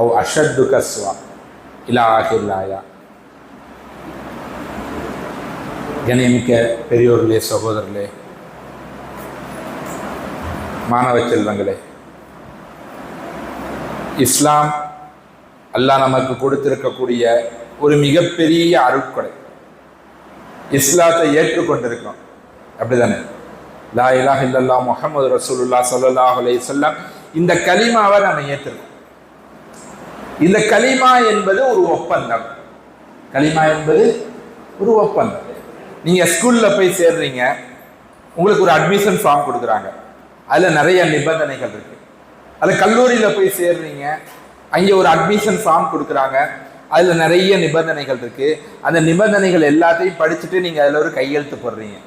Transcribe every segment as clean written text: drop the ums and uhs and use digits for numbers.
அவ் அஷத்து கஸ்வா இலா ஆகில்லாயா. கணியமிக்க பெரியோர்களே, சகோதரர்களே, மாணவ செல்வங்களே, இஸ்லாம் அல்லாஹ் நமக்கு கொடுத்திருக்கக்கூடிய ஒரு மிகப்பெரிய அருட்கொடை. இஸ்லாத்தை ஏற்றுக்கொண்டிருக்கிறோம், அப்படிதானே? லா இலாஹ இல்லல்லாஹ் முஹம்மது ரசூலுல்லாஹ் ஸல்லல்லாஹு அலைஹி வஸல்லம், இந்த கலிமாவை நம்ம ஏற்றிருக்கோம். இந்த கலிமா என்பது ஒரு ஒப்பந்தம். கலிமா என்பது ஒரு ஒப்பந்தம். நீங்க ஸ்கூல்ல போய் சேர்றீங்க, உங்களுக்கு ஒரு அட்மிஷன் ஃபார்ம் கொடுக்குறாங்க, அதுல நிறைய நிபந்தனைகள் இருக்கு. அதுல கல்லூரியில போய் சேர்றீங்க, அங்கே ஒரு அட்மிஷன் ஃபார்ம் கொடுக்குறாங்க, அதுல நிறைய நிபந்தனைகள் இருக்கு. அந்த நிபந்தனைகள் எல்லாத்தையும் படிச்சுட்டு நீங்க அதுல ஒரு கையெழுத்து போடுறீங்க.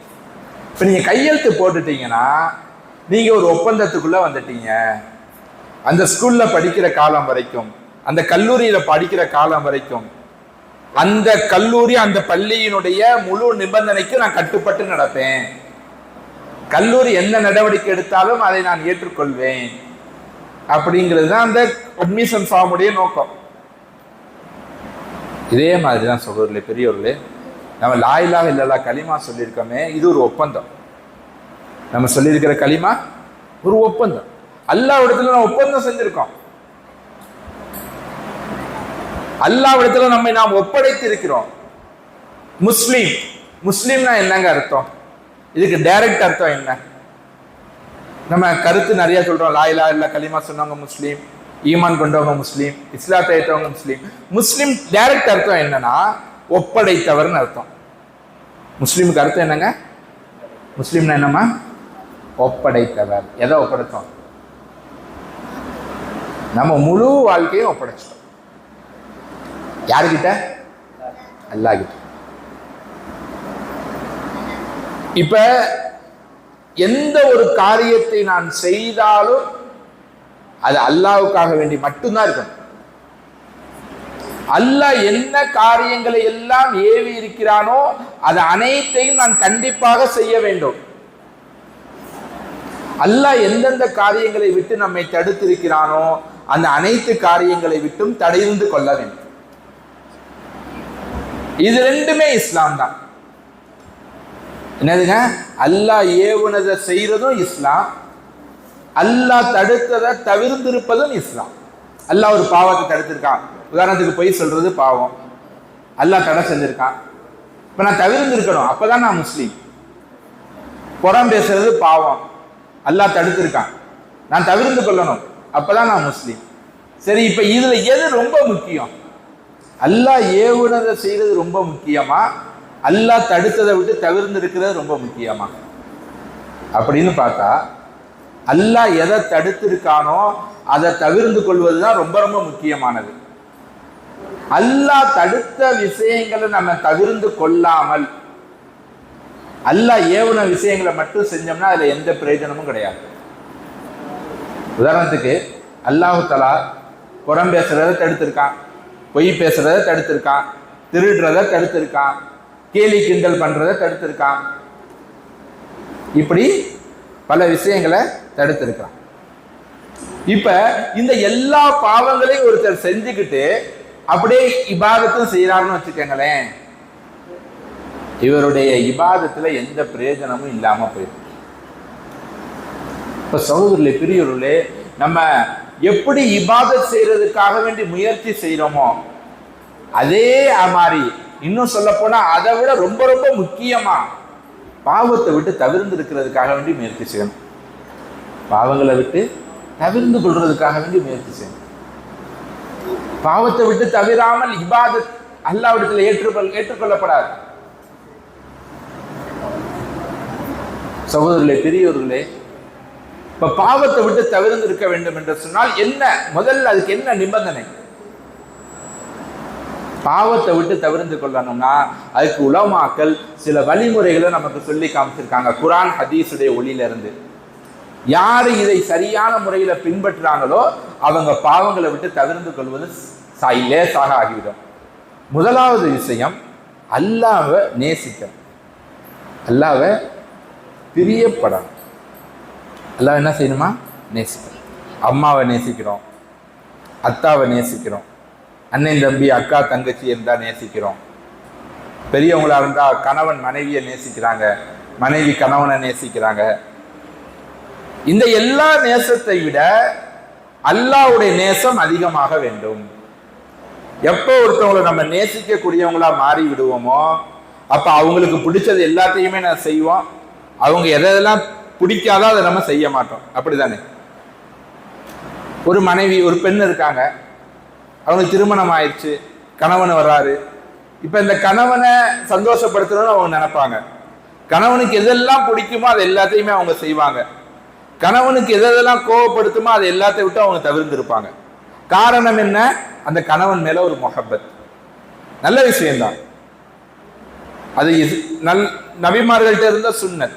இப்ப நீங்க கையெழுத்து போட்டுட்டீங்கன்னா நீங்க ஒரு ஒப்பந்தத்துக்குள்ள வந்துட்டீங்க. அந்த ஸ்கூல்ல படிக்கிற காலம் வரைக்கும், அந்த கல்லூரியில படிக்கிற காலம் வரைக்கும், அந்த கல்லூரி அந்த பள்ளியினுடைய முழு நிபந்தனைக்கு நான் கட்டுப்பட்டு நடப்பேன். கல்லூரி என்ன நடவடிக்கை எடுத்தாலும் அதை நான் ஏற்றுக்கொள்வேன். அப்படிங்கிறது தான் அந்த அட்மிஷன் ஃபார்முடைய நோக்கம். இதே மாதிரி தான் சகோதரர்களே, பெரியவர்களே, நம்ம லா இலாஹ இல்லல்லாஹ் கலிமா சொல்லியிருக்கோமே, இது ஒரு ஒப்பந்தம். நம்ம சொல்லியிருக்கிற கலிமா ஒரு ஒப்பந்தம். அல்லாஹ்விடத்துல நம்ம ஒப்பந்தம் செஞ்சிருக்கோம். அல்லாஹ்விடத்துல நம்மை நாம் ஒப்படைத்து இருக்கிறோம். முஸ்லீம், முஸ்லீம்னா என்னங்க அர்த்தம்? இதுக்கு டைரக்ட் அர்த்தம் என்ன? நம்ம கருத்து நிறைய சொல்றோம். லா இலாஹ இல்லல்லாஹ் கலிமா சொன்னவங்க முஸ்லீம், ஈமான் கொண்டவங்க முஸ்லீம், இஸ்லாத்தை ஏற்றவங்க முஸ்லீம். முஸ்லீம் டைரக்ட் அர்த்தம் என்னன்னா ஒப்படைத்தவர்னு அர்த்தம். முஸ்லீமுக்கு அர்த்தம் என்னங்க? முஸ்லீம்னா என்னமா? ஒப்படைத்தவர். எதை ஒப்படைத்தோம்? நம்ம முழு வாழ்க்கையும் ஒப்படைச்சிட்டோம். யாருக்கிட்ட? அல்லாஹ் கிட்ட. இப்ப எந்த ஒரு காரியத்தை நான் செய்தாலும் அது அல்லாஹ்வுக்காக வேண்டி மட்டும்தான் இருக்கணும். அல்லாஹ் என்ன காரியங்களை எல்லாம் ஏவி இருக்கிறானோ அது அனைத்தையும் நான் கண்டிப்பாக செய்ய வேண்டும். அல்லாஹ் எந்தெந்த காரியங்களை விட்டு நம்மை தடுத்திருக்கிறானோ அந்த அனைத்து காரியங்களை விட்டும் தடைந்து கொள்ள வேண்டும். இது ரெண்டுமே இஸ்லாம் தான். என்னதுங்க? அல்லாஹ் ஏவுனதை செய்யறதும் இஸ்லாம், அல்லாஹ் தடுத்ததை தவிர்த்திருப்பதும் இஸ்லாம். அல்லாஹ் ஒரு பாவத்தை தடுத்திருக்கான், உதாரணத்துக்கு பொய் சொல்றது பாவம், அல்லாஹ் தடை செஞ்சிருக்கான். இப்ப நான் தவிர்த்திருக்கணும், அப்பதான் நான் முஸ்லீம். புறம் பேசுறது பாவம், அல்லாஹ் தடுத்திருக்கான், நான் தவிர்த்து கொள்ளணும், அப்பதான் நான் முஸ்லீம். சரி, இப்ப இதுல எது ரொம்ப முக்கியம்? அல்லாஹ் ஏவுனதை செய்யறது ரொம்ப முக்கியமா, அல்லாஹ் தடுத்ததை விட்டு தவிர்த்து இருக்கிறது ரொம்ப முக்கியமா? அப்படின்னு பார்த்தா அல்லாஹ் எதை தடுத்திருக்கானோ அதை தவிர்த்து கொள்வதுதான் ரொம்ப ரொம்ப முக்கியமானது. அல்லாஹ் தடுத்த விஷயங்களை நம்ம தவிர்த்து கொள்ளாமல் அல்லாஹ் ஏவுன விஷயங்களை மட்டும் செஞ்சோம்னா அதுல எந்த பிரயோஜனமும் கிடையாது. உதாரணத்துக்கு அல்லாஹ் தஆலா புறம் பேசுறதை தடுத்திருக்கான், பொய் பேசுறதை தடுத்திருக்கான், திருடுறதை தடுத்திருக்கான், கேலி கிண்டல் பண்றதை தடுத்திருக்கான். இப்படி பல விஷயங்களை தடுத்திருக்கான். இப்ப இந்த எல்லா பாவங்களையும் ஒருத்தர் செஞ்சுக்கிட்டு அப்படியே இபாதத்தும் செய்யறாருன்னு வச்சுக்கோங்களேன், இவருடைய இபாதத்துல எந்த பிரயோஜனமும் இல்லாம போயிடும். இப்ப சகோதரர்களே, பெரியவர்களே, நம்ம எப்படி இபாதத் செய்யறதுக்காக வேண்டி முயற்சி செய்யறோமோ அதே மாதிரி இன்னும் சொல்ல போனா அதை விட ரொம்ப ரொம்ப முக்கியமா பாவத்தை விட்டு தவிர்த்து இருக்கிறதுக்காக வேண்டி முயற்சி செய்யணும். பாவங்களை விட்டு தவிர்த்து கொள்றதுக்காக வேண்டி முயற்சி செய்யணும். பாவத்தை விட்டு தவிராமல் இபாதத் அல்லாஹ்விடத்தில் ஏற்றுக்கொள்ளப்படாது. சகோதரர்களே, பெரியவர்களே, இப்ப பாவத்தை விட்டு தவிர்த்து இருக்க வேண்டும் என்று சொன்னால் என்ன? முதல்ல அதுக்கு என்ன நிபந்தனை? பாவத்தை விட்டு தவிர்த்து கொள்ளணும்னா அதுக்கு உலமாக்கள் சில வழிமுறைகளை நமக்கு சொல்லி காமிச்சிருக்காங்க. குர்ஆன் ஹதீஸுடைய ஒளியில இருந்து யாரு இதை சரியான முறையில பின்பற்றாங்களோ அவங்க பாவங்களை விட்டு தவிர்த்து கொள்வது லேசாக ஆகிவிடும். முதலாவது விஷயம், அல்லாஹ்வை நேசிக்கணும், அல்லாஹ்வை பிரியப்படணும். அல்லாஹ் என்ன செய்யணுமா? நேசிக்கணும். அம்மாவை நேசிக்கிறோம், அத்தாவை நேசிக்கிறோம், அண்ணன் தம்பி அக்கா தங்கச்சி இருந்தால் நேசிக்கிறோம், பெரியவங்களா இருந்தால் கணவன் மனைவியை நேசிக்கிறாங்க, மனைவி கணவனை நேசிக்கிறாங்க. இந்த எல்லா நேசத்தை விட அல்லாஹ்வுடைய நேசம் அதிகமாக வேண்டும். எப்போ ஒருத்தவங்களை நம்ம நேசிக்கக்கூடியவங்களா மாறி விடுவோமோ அப்ப அவங்களுக்கு பிடிச்சது எல்லாத்தையுமே நான் செய்வோம், அவங்க எதெல்லாம் பிடிக்காதோ அதை நம்ம செய்ய மாட்டோம். அப்படிதானே? ஒரு மனைவி, ஒரு பெண் இருக்காங்க, அவங்களுக்கு திருமணம் ஆயிடுச்சு, கணவன் வர்றாரு. இப்ப இந்த கணவனை சந்தோஷப்படுத்தணும்னு அவங்க நினைப்பாங்க. கணவனுக்கு எதெல்லாம் பிடிக்குமோ அது எல்லாத்தையுமே அவங்க செய்வாங்க. கணவனுக்கு எதெல்லாம் கோவப்படுத்துமோ அதை எல்லாத்தையும் விட்டு அவங்க தவிர்த்திருப்பாங்க. காரணம் என்ன? அந்த கணவன் மேல ஒரு முஹப்பத். நல்ல விஷயம்தான் அது. நபிமார்கள்ட்ட இருந்த சுன்னத்.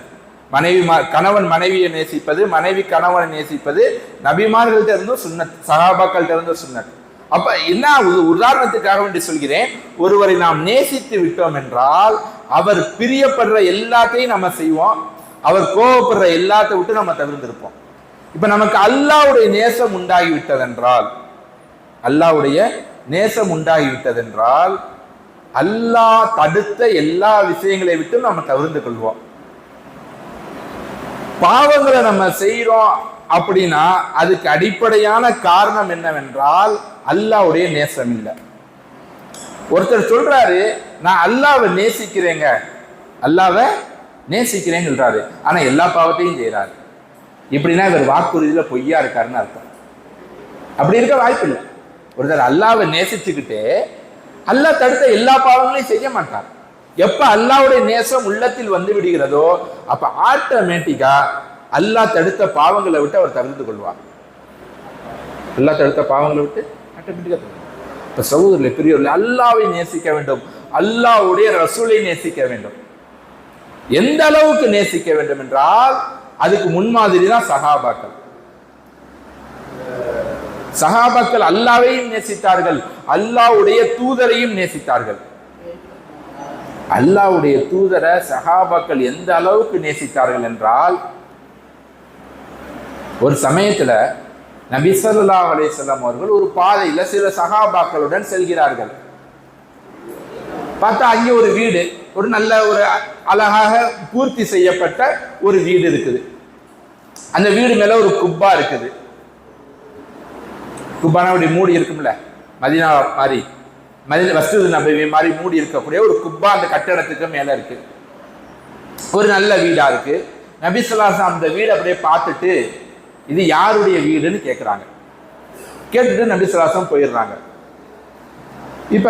கணவன் மனைவியை நேசிப்பது, மனைவி கணவனை நேசிப்பது நபிமார்கள்ட்ட இருந்த சுன்னத், சஹாபாக்கள்கிட்ட இருந்த சுன்னத். அப்ப என்ன, உதாரணத்துக்காக வேண்டி சொல்கிறேன், ஒருவரை நாம் நேசித்து விட்டோம் என்றால் அவர் பிரியப்படுற எல்லாத்தையும் நம்ம செய்வோம், அவர் கோபப்படுற எல்லாத்தை விட்டு நம்ம தவிர்த்திருப்போம். இப்ப நமக்கு அல்லாஹ்வுடைய நேசம் உண்டாகிவிட்டதென்றால், அல்லாஹ்வுடைய நேசம் உண்டாகிவிட்டதென்றால் அல்லாஹ் தடுத்த எல்லா விஷயங்களை விட்டு நம்ம தவிர்த்து கொள்வோம். பாவங்களை நம்ம செய்யறோம் அப்படின்னா அதுக்கு அடிப்படையான காரணம் என்னவென்றால் அல்லாஹ்வுடைய நேசம் இல்லை. ஒருத்தர் சொல்றாரு, நான் அல்லாஹ்வை நேசிக்கிறேங்க, அல்லாஹ்வை நேசிக்கிறேன்னு சொல்றாரு, ஆனா எல்லா பாவத்தையும் செய்யறாரு. இப்படின்னா இவர் வாக்குறுதியில பொய்யா இருக்காருன்னு அர்த்தம். அப்படி இருக்க வாய்ப்பு இல்லை. ஒருத்தர் அல்லாஹ்வை நேசிச்சுக்கிட்டு அல்லாஹ் தடுத்த எல்லா பாவங்களையும் செய்ய மாட்டார். எப்ப அல்லாஹ்வுடைய நேசம் உள்ளத்தில் வந்து விடுகிறதோ அப்ப ஆட்டோமேட்டிக்கா அல்லாஹ் தடுத்த பாவங்களை விட்டு அவர் தவிர்த்து கொள்வார். அல்லாஹ் தடுத்த பாவங்களை விட்டு ஆட்டோமேட்டிக்கா. இப்ப சகோதரர்களே, பெரியவர்களே, அல்லாஹ்வை நேசிக்க வேண்டும், அல்லாஹ்வுடைய ரசூலை நேசிக்க வேண்டும். எந்த அளவுக்கு நேசிக்க வேண்டும் என்றால் அதுக்கு முன்மாதிரி தான் சஹாபாக்கள். சஹாபாக்கள் அல்லாஹ்வையும் நேசித்தார்கள், அல்லாஹ்வுடைய தூதரையும் நேசித்தார்கள். அல்லாஹ்வுடைய தூதரை சஹாபாக்கள் எந்த அளவுக்கு நேசித்தார்கள் என்றால், ஒரு சமயத்துல நபி ஸல்லல்லாஹு அலைஹி வஸல்லம் அவர்கள் ஒரு பாதையில சில சஹாபாக்களுடன் செல்கிறார்கள். பார்த்தா அங்கே ஒரு வீடு, ஒரு நல்ல ஒரு அழகாக பூர்த்தி செய்யப்பட்ட ஒரு வீடு இருக்குது. அந்த வீடு மேல ஒரு குப்பா இருக்குது. குப்பானா அப்படி மூடி இருக்கும்ல, மதீனா மாதிரி, மஸ்ஜித் நபவி மாதிரி மூடி இருக்கக்கூடிய ஒரு குப்பா அந்த கட்டடத்துக்கு மேல இருக்கு. ஒரு நல்ல வீடா இருக்கு. நபி ஸல்லல்லாஹு அலைஹி வஸல்லம் அந்த வீடு அப்படியே பார்த்துட்டு இது யாருடைய வீடுன்னு கேட்குறாங்க. கேட்டுட்டு நபி ஸல்லல்லாஹு அலைஹி வஸல்லம் போயிடுறாங்க. இப்ப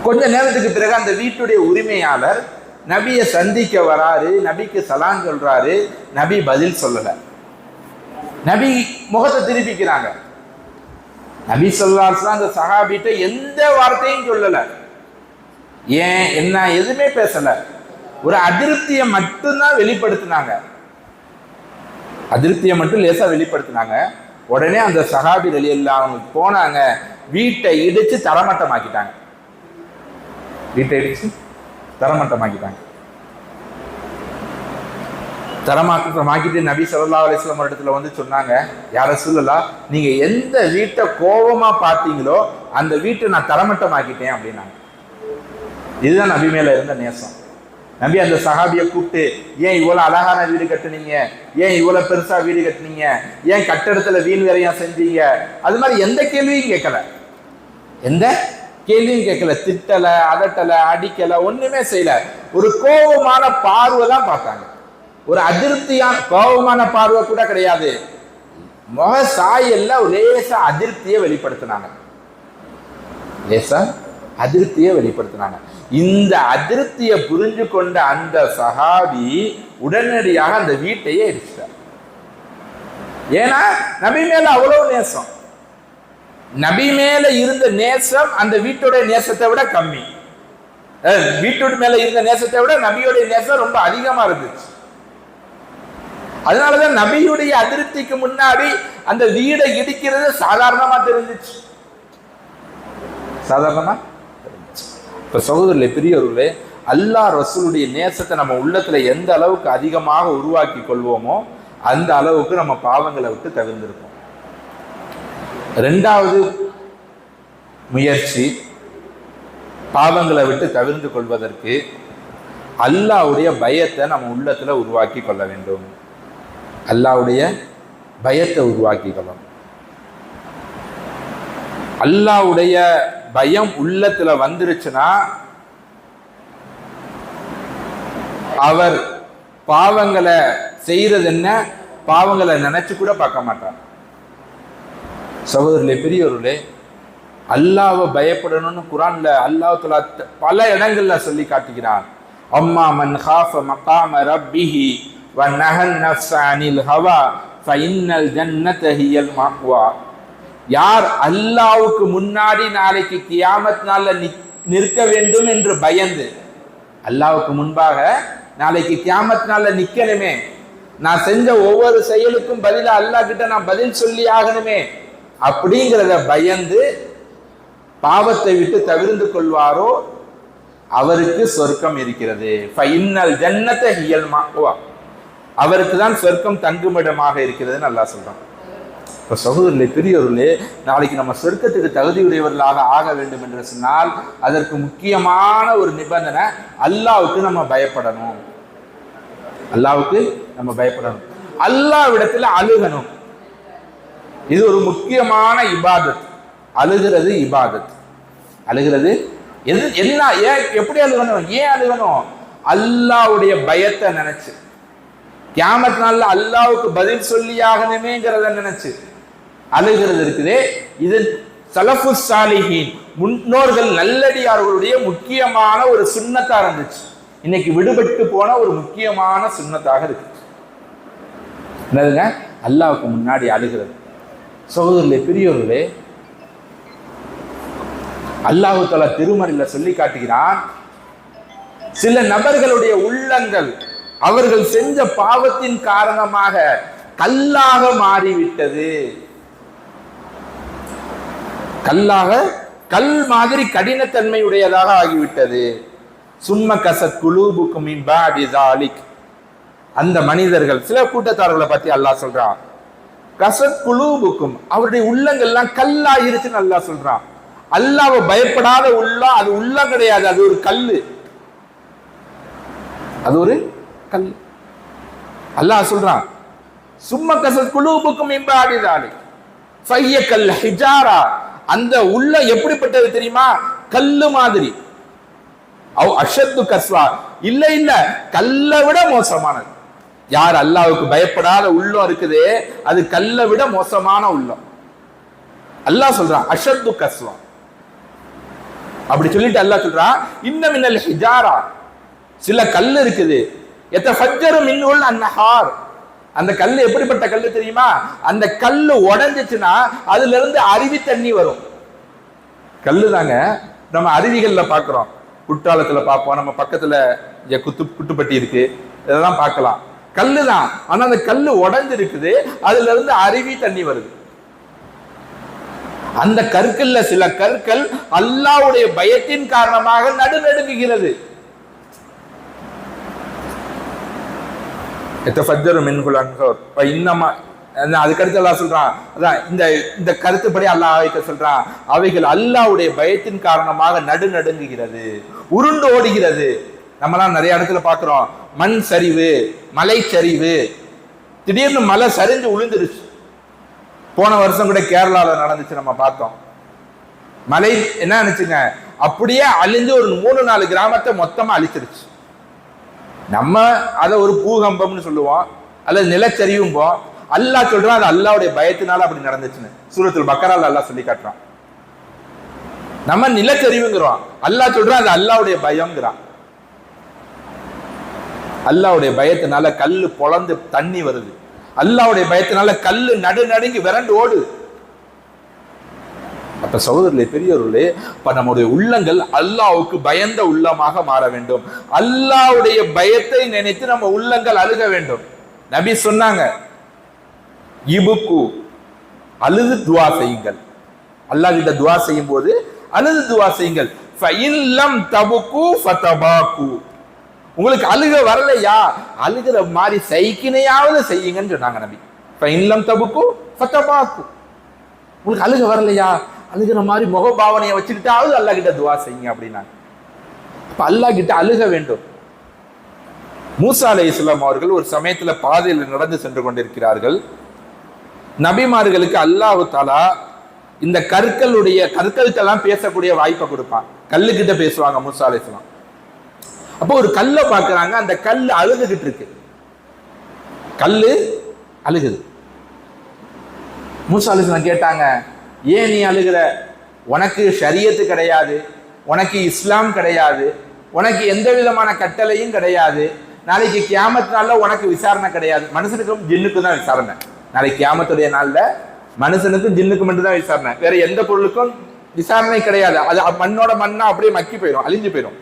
கொஞ்ச நேரத்துக்கு பிறகு அந்த வீட்டுடைய உரிமையாளர் நபியை சந்திக்க வராரு, நபிக்கு சலாம் சொல்றாரு. நபி பதில் சொல்லல. நபி முகத்தை திருப்பிக்கிறாங்க. நபி ஸல்லல்லாஹு அலைஹி வஸல்லம் அந்த சஹாபிட்ட எந்த வார்த்தையும் சொல்லல. ஏன் என்ன எதுவுமே பேசல. ஒரு அதிருப்தியை மட்டும்தான் வெளிப்படுத்தினாங்க. அதிருப்தியை மட்டும் லேசா வெளிப்படுத்தினாங்க. உடனே அந்த சஹாபி ரலியல்லாஹு அன்ஹு போனாங்க, வீட்டை இடிச்சு தரமட்டமாக்கிட்டாங்க. வீட்டை இடிச்சு தரமட்டமாக்கிட்டாங்க. தரமாக்கிட்டு நபி ஸல்லல்லாஹு அலைஹி வஸல்லம் இடத்துல வந்து சொன்னாங்க, யா ரசூலல்லாஹ், நீங்க எந்த வீட்டை கோபமா பார்த்தீங்களோ அந்த வீட்டை நான் தரமட்டமாக்கிட்டேன் அப்படின்னாங்க. இதுதான் நபி மேல இருந்த நேசம். நபி அந்த சஹாபியை கூப்பிட்டு, ஏன் இவ்வளவு அழகான வீடு கட்டுனீங்க, ஏன் இவ்வளவு பெருசா வீடு கட்டுனீங்க, ஏன் கட்டடத்துல வீண் விரயம் செஞ்சீங்க, அது மாதிரி எந்த கேள்வியும் கேட்கல. எந்த கேள்வியும் கேட்கல. திட்டல, அதட்டல, அடிக்கல, ஒண்ணுமே செய்யல. ஒரு கோபமான பார்வை தான் பார்த்தாங்க. ஒரு அதிருப்தியான கோபமான பார்வை கூட கிடையாது. முக சாயல்ல லேசா அதிருப்தியை வெளிப்படுத்தினாங்க. லேசா அதிருப்தியை வெளிப்படுத்தினாங்க. இந்த அதிருப்தியை புரிஞ்சு கொண்ட அந்த சஹாபி உடனடியாக அந்த வீட்டையே இடிச்சிட்டார். ஏன்னா நபி மேல அவ்வளவு நேசம். நபி மேல இருந்த நேசம் அந்த வீட்டுடைய நேசத்தை விட கம்மி. வீட்டோட மேல இருந்த நேசத்தை விட நபியுடைய நேசம் ரொம்ப அதிகமா இருந்துச்சு. அதனாலதான் நபியுடைய அதிருப்திக்கு முன்னாடி அந்த வீடை இடிக்கிறது சாதாரணமா தெரிஞ்சிச்சு. சாதாரணமா தெரிஞ்சிச்சு. இப்ப சகோதரர்களே, பெரியவர்களே, அல்லாஹ் ரசூலுடைய நேசத்தை நம்ம உள்ளத்துல எந்த அளவுக்கு அதிகமாக உருவாக்கி கொள்வோமோ அந்த அளவுக்கு நம்ம பாவங்களை விட்டு தவிர்ந்திருப்போம். ரெண்டாவது முயற்சி, பாவங்களை விட்டு தவிர்த்து கொள்வதற்கு அல்லாஹ்வுடைய பயத்தை நம்ம உள்ளத்துல உருவாக்கி கொள்ள வேண்டும். அல்லாஹ்வுடைய பயத்தை உருவாக்கி கொள்ளணும். அல்லாஹ்வுடைய பயம் உள்ளத்துல வந்துருச்சுன்னா அவர் பாவங்களை செய்யறது என்ன, பாவங்களை நினைச்சு கூட பார்க்க மாட்டார். சகோதரர்களே, பெரியவர்களே, அல்லாஹ்வை பயப்படணும்னு குர்ஆன்ல அல்லாஹ் தஆலா பல இடங்கள்ல சொல்லி காட்டுகிறான். அம்மா மன் காஃப மகாம ரப்பிஹி வ நஹன் நஃப்ஸ அனில் ஹவா ஃபஇன்னல் ஜன்னத ஹியல் மஅவா. யார் அல்லாஹ்வுக்கு முன்னாடி நாளைக்கு கியாமத் நாள்ல நிற்க வேண்டும் என்று பயந்து, அல்லாஹ்வுக்கு முன்பாக நாளைக்கு கியாமத் நாள்ல நிக்கணுமே, நான் செஞ்ச ஒவ்வொரு செயலுக்கும் பதிலா அல்லாஹ் கிட்ட நான் பதில் சொல்லி ஆகணுமே அப்படிங்கிறத பயந்து பாவத்தை விட்டு தவிர்ந்து கொள்வாரோ அவருக்கு சொர்க்கம் இருக்கிறது. ஃபஇன்னல் ஜன்னத ஹியல் மஅவா. அவருக்கு தான் சொர்க்கம் தங்குமிடமாக இருக்கிறதுன்னு அல்லாஹ் சொல்றான். இப்போ சகோதரர்களே, பெரியவர்களே, நாளைக்கு நம்ம சொர்க்கத்துக்கு தகுதியுடையவர்களாக ஆக வேண்டும் என்று சொன்னால் அதற்கு முக்கியமான ஒரு நிபந்தனை, அல்லாஹ்வுக்கு நம்ம பயப்படணும். அல்லாஹ்வுக்கு நம்ம பயப்படணும். அல்லாஹ்விடத்துல அழுகணும். இது ஒரு முக்கியமான இபாதத். அழுகிறது இபாதத். அழுகிறது என்ன, ஏன், எப்படி அழுகணும், ஏன் அழுகணும்? அல்லாஹ்வுடைய பயத்தை நினைச்சு, கியாமத் நாள்ல அல்லாஹ்வுக்கு பதில் சொல்லி ஆகணுமேங்கிறத நினைச்சு அழுகிறது இருக்குதே, இது சலஃபு சாலிஹீன், முன்னோர்கள் நல்லடியார்களுடைய முக்கியமான ஒரு சுன்னத்தா இருந்துச்சு. இன்னைக்கு விடுபட்டு போன ஒரு முக்கியமான சுன்னத்தாக இருக்கு. என்னதுங்க? அல்லாஹ்வுக்கு முன்னாடி அழுகிறது. சகோதரர்களே, பெரியவர்களே, அல்லாஹ் தஆலா திருமறையில சொல்லி காட்டுகிறான், சில நபர்களுடைய உள்ளங்கள் அவர்கள் செஞ்ச பாவத்தின் காரணமாக கல்லாக மாறிவிட்டது. கல்லாக, கல் மாதிரி கடினத்தன்மையுடையதாக ஆகிவிட்டது. சும்ம கசத் குலூபுக்கும் மின் பாதி ஸாலிக். அந்த மனிதர்கள், சில கூட்டத்தார்களை பத்தி அல்லாஹ் சொல்றான், கசத் குலூபுக்கும், அவருடைய உள்ளங்கள்லாம் கல்லாயிருச்சுன்னு அல்லாஹ் சொல்றான். அல்லாஹ்வை பயப்படாத உள்ளம் அது உள்ளம் கிடையாது, அது ஒரு கல்லு. அது ஒரு கல். அல்லாஹ் சொல்றான், சும்ம கசத் குலூபுக்கும் மின் பாதி ஸாலிக் ஃபஹிய கல் ஹிஜாரா. அந்த உள்ள எப்படிப்பட்டது தெரியுமா? கல்லு மாதிரி. அவ் அஷத்து கஸ்வா, இல்ல இல்ல, கல்லை விட மோசமானது. யார் அல்லாஹ்வுக்கு பயப்படாத உள்ளம் இருக்குது, அது கல்லை விட மோசமான உள்ளம். அல்லாஹ் சொல்றான் அஷத்து கஸ்வா. அப்படி சொல்லிட்டு அல்லாஹ் சொல்றான், இன்ன மினல் ஹிஜாரா, சில கல் இருக்குது, யதஃபஜ்ஜரு மின்ஹுல் அன்ஹார். அந்த கல்லு எப்படிப்பட்ட கல்லு தெரியுமா? அந்த கல்லு உடைஞ்சிச்சுன்னா அதுல இருந்து அருவி தண்ணி வரும். கல்லு தாங்க நம்ம அருவிகள்ல பாக்குறோம், குற்றாலத்துல பார்ப்போம், நம்ம பக்கத்துல குட்டுப்பட்டி இருக்கு, இதெல்லாம் பார்க்கலாம். கல்லு தான், ஆனா அந்த கல்லு உடைஞ்சு இருக்குது, அதுல இருந்து அருவி தண்ணி வருது. அந்த கற்கள்ல சில கற்கள் அல்லாஹ்வுடைய பயத்தின் காரணமாக நடுநடுங்குகிறது. அதுக்கடுத்து அல்லாஹ் சொல்றான், அதான் இந்த கருத்துப்படி அல்லாஹ் சொல்றான், அவைகள் அல்லாஹ்வுடைய பயத்தின் காரணமாக நடுநடுங்குகிறது, உருண்டு ஓடுகிறது. நம்மலாம் நிறைய இடத்துல பாக்குறோம், மண் சரிவு, மலை சரிவு, திடீர்னு மலை சரிஞ்சு உளுந்துருச்சு. போன வருஷம் கூட கேரளால நடந்துச்சு, நம்ம பார்த்தோம். மலை என்ன நினைச்சுங்க, அப்படியே அழிஞ்சு ஒரு 3-4 கிராமத்தை மொத்தமா அழிச்சிருச்சு. நம்ம அதை ஒரு பூகம்பம்னு சொல்லுவோம், அல்லது நிலச்சரிவும்போம். அல்லாஹ் சொல்றான், அது அல்லாஹ்வுடைய பயத்தினால அப்படி நடந்துச்சுன்னு சூரத்துல் பக்கரால அல்லாஹ் சொல்லி காட்டுறான். நம்ம நிலச்சரிவுங்கிறோம், அல்லாஹ் சொல்றான் அது அல்லாஹ்வுடைய பயம்ங்கிறான். அல்லாஹ்வுடைய பயத்தினால கல்லு பொளந்து தண்ணி வருது, அல்லாஹ்வுடைய பயத்தினால கல்லு நடுநடுங்கி விரண்டு ஓடு. அப்ப சகோதரர்களே, பெரியவர்களே, இப்ப நம்முடைய உள்ளங்கள் அல்லாஹ்வுக்கு பயந்த உள்ளமாக மாற வேண்டும். அல்லாஹ்வுடைய பயத்தை நினைத்து நம்ம உள்ளங்கள் அழுக வேண்டும். நபி சொன்னாங்க, இபுக்கு, அழுது துவா செய்யுங்கள். அல்லாஹ் கிட்ட துவா செய்யும் போது அழுது துவா செய்யுங்கள். ஃபஇன் லம் தபுகு ஃபதபாகு. உங்களுக்கு அழுக வரலையா, அழுகிற மாதிரி சைக்கினையாவது செய்யுங்கன்னு சொன்னாங்க நபி. ஃபஇன் லம் தபுகு ஃபதபாகு. உங்களுக்கு அழுக வரலையா, அழுகிற மாதிரி முகபாவனையை வச்சுக்கிட்டாவது அல்லாஹ் கிட்ட துவா செய்யுங்க அப்படின்னா. அப்ப அல்லாஹ் கிட்ட அழுக வேண்டும். மூசா அலைஹிஸ்ஸலாம் அவர்கள் ஒரு சமயத்துல பாதையில் நடந்து சென்று கொண்டிருக்கிறார்கள். நபிமார்களுக்கு அல்லாஹ் தஆலா இந்த கற்களுக்கெல்லாம் பேசக்கூடிய வாய்ப்பை கொடுப்பான். கல்லுக்கிட்ட பேசுவாங்க மூசா அலைஹிஸ்ஸலாம். அப்போ ஒரு கல்லை பார்க்கறாங்க, அந்த கல் அழுதுகிட்டு இருக்கு. கல்லு அழுகுது. மூசா அலைஹிஸ்ஸலாம் கேட்டாங்க, ஏன் நீ அழுகிற? உனக்கு ஷரியத்து கிடையாது, உனக்கு இஸ்லாம் கிடையாது, உனக்கு எந்த விதமான கட்டளையும் கிடையாது. நாளைக்கு கியாமத் நாள்ல உனக்கு விசாரணை கிடையாது. மனுஷனுக்கும் ஜின்னுக்கும் தான் விசாரணை. நாளைக்கு கியாமத்துடைய நாள்ல மனுஷனுக்கும் ஜின்னுக்கும் மட்டும் தான் விசாரணை. வேற எந்த பொருளுக்கும் விசாரணை கிடையாது. அது மண்ணோட மண்ணா அப்படியே மக்கி போயிடும், அழிஞ்சு போயிடும்.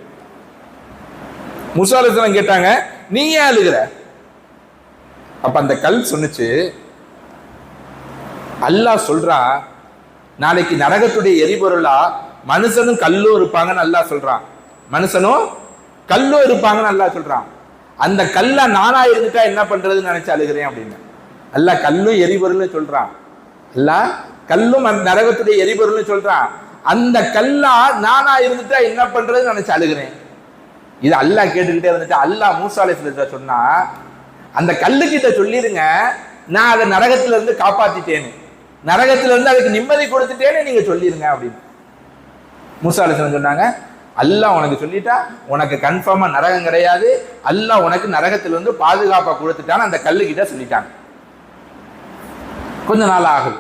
மூசா அலைஹிஸ்ஸலாம் கேட்டாங்க, நீ ஏன் அழுகிற? அப்ப அந்த கல் சொன்னுச்சு, அல்லாஹ் சொல்றான், நாளைக்கு நரகத்துடைய எரிபொருளா மனுஷனும் கல்லும் இருப்பாங்கன்னு அல்லாஹ் சொல்றான். மனுஷனும் கல்லும் இருப்பாங்கன்னு அல்லாஹ் சொல்றான். அந்த கல்ல நானா இருந்துட்டா என்ன பண்றதுன்னு நினைச்சு அழுகிறேன் அப்படின்னு. அல்லாஹ் கல்லும் எரிபொருள்னு சொல்றான். அல்லாஹ் கல்லும் நரகத்துடைய எரிபொருள்னு சொல்றான். அந்த கல்லா நானா இருந்துட்டா என்ன பண்றதுன்னு நினைச்சு அழுகிறேன். இது அல்லாஹ் கேட்டுக்கிட்டே இருந்துட்டு அல்லாஹ் மூசா அலைஹிஸ்ஸலாம் சொன்னா, அந்த கல்லுக்கிட்ட சொல்லிருங்க, நான் அதை நரகத்துல இருந்து காப்பாத்திட்டேன்னு, நரகத்துல இருந்து அதுக்கு நிம்மதி கொடுத்துட்டேன்னு நீங்க சொல்லிருங்க அப்படின்னு. மூசா அலைஹிஸ்ஸலாம் சொன்னாங்க, அல்லாஹ் உனக்கு சொல்லிட்டா உனக்கு கன்ஃபார்மா நரகம் கிடையாது, அல்லாஹ் உனக்கு நரகத்துல இருந்து பாதுகாப்பா கொடுத்துட்டான்னு அந்த கல்லுக்கிட்ட சொல்லிட்டாங்க. கொஞ்ச நாள் ஆகுது.